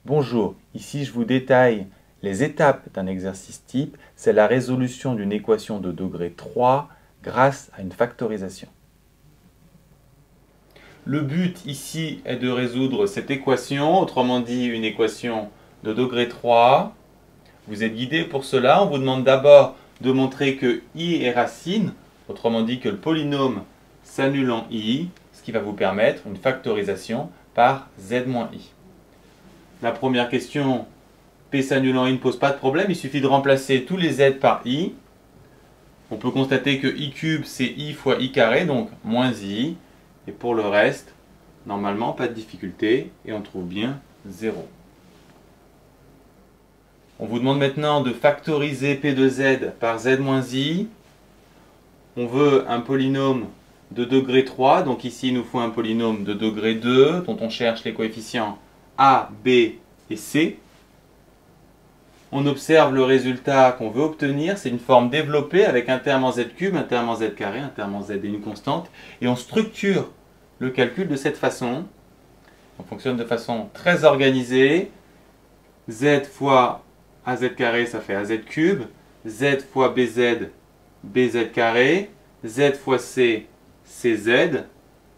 Bonjour, ici je vous détaille les étapes d'un exercice type, c'est la résolution d'une équation de degré 3 grâce à une factorisation. Le but ici est de résoudre cette équation, autrement dit une équation de degré 3. Vous êtes guidé pour cela, on vous demande d'abord de montrer que i est racine, autrement dit que le polynôme s'annule en i, ce qui va vous permettre une factorisation par z-i. La première question, p s'annule en i ne pose pas de problème, il suffit de remplacer tous les z par i. On peut constater que i cube c'est i fois i carré, donc moins i. Et pour le reste, normalement pas de difficulté, et on trouve bien 0. On vous demande maintenant de factoriser p de z par z moins i. On veut un polynôme de degré 3, donc ici il nous faut un polynôme de degré 2, dont on cherche les coefficients a, b et c. On observe le résultat qu'on veut obtenir, c'est une forme développée avec un terme en z cube, un terme en z carré, un terme en z et une constante, et on structure le calcul de cette façon. On fonctionne de façon très organisée. Z fois az carré, ça fait az cube. Z fois bz, bz carré. Z fois c, cz.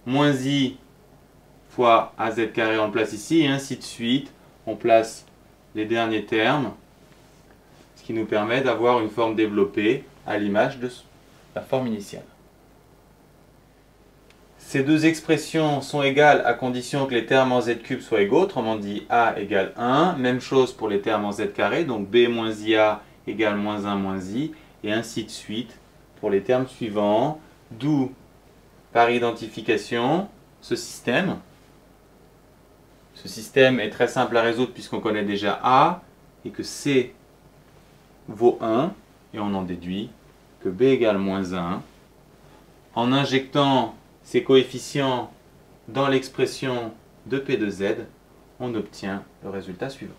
Moins i fois az carré, on le place ici, et ainsi de suite. On place les derniers termes, ce qui nous permet d'avoir une forme développée à l'image de la forme initiale. Ces deux expressions sont égales à condition que les termes en z cube soient égaux, autrement dit a égale 1. Même chose pour les termes en z carré, donc b moins ia égale moins 1 moins i, et ainsi de suite pour les termes suivants, d'où, par identification, ce système. Ce système est très simple à résoudre puisqu'on connaît déjà a, et que c vaut 1, et on en déduit que b égale moins 1. En injectant ces coefficients dans l'expression de p de z, on obtient le résultat suivant.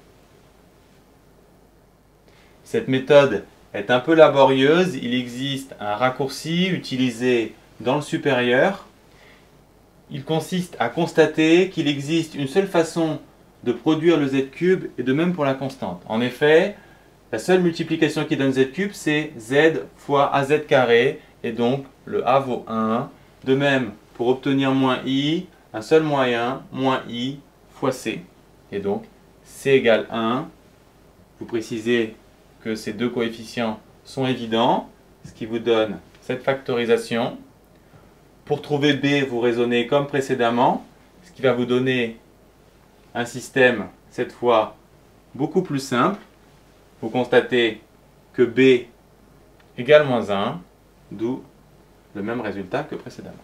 Cette méthode est un peu laborieuse, il existe un raccourci utilisé dans le supérieur. Il consiste à constater qu'il existe une seule façon de produire le z cube et de même pour la constante. En effet, la seule multiplication qui donne z cube, c'est z fois az carré, et donc le a vaut 1. De même, pour obtenir moins i, un seul moyen, moins i fois c. Et donc, c égale 1. Vous précisez que ces deux coefficients sont évidents, ce qui vous donne cette factorisation. Pour trouver b, vous raisonnez comme précédemment, ce qui va vous donner un système, cette fois, beaucoup plus simple. Vous constatez que b égale moins 1, d'où le même résultat que précédemment.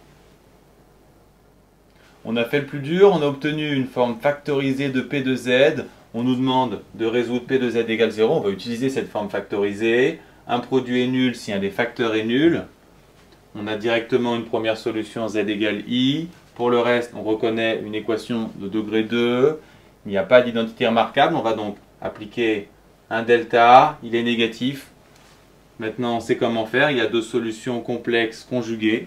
On a fait le plus dur, on a obtenu une forme factorisée de p de z. On nous demande de résoudre p de z égale 0. On va utiliser cette forme factorisée. Un produit est nul si un des facteurs est nul. On a directement une première solution z égale i. Pour le reste, on reconnaît une équation de degré 2. Il n'y a pas d'identité remarquable. On va donc appliquer un delta. Il est négatif. Maintenant, on sait comment faire. Il y a deux solutions complexes conjuguées.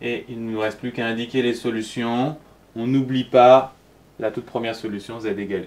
Et il ne nous reste plus qu'à indiquer les solutions. On n'oublie pas la toute première solution, z égale i.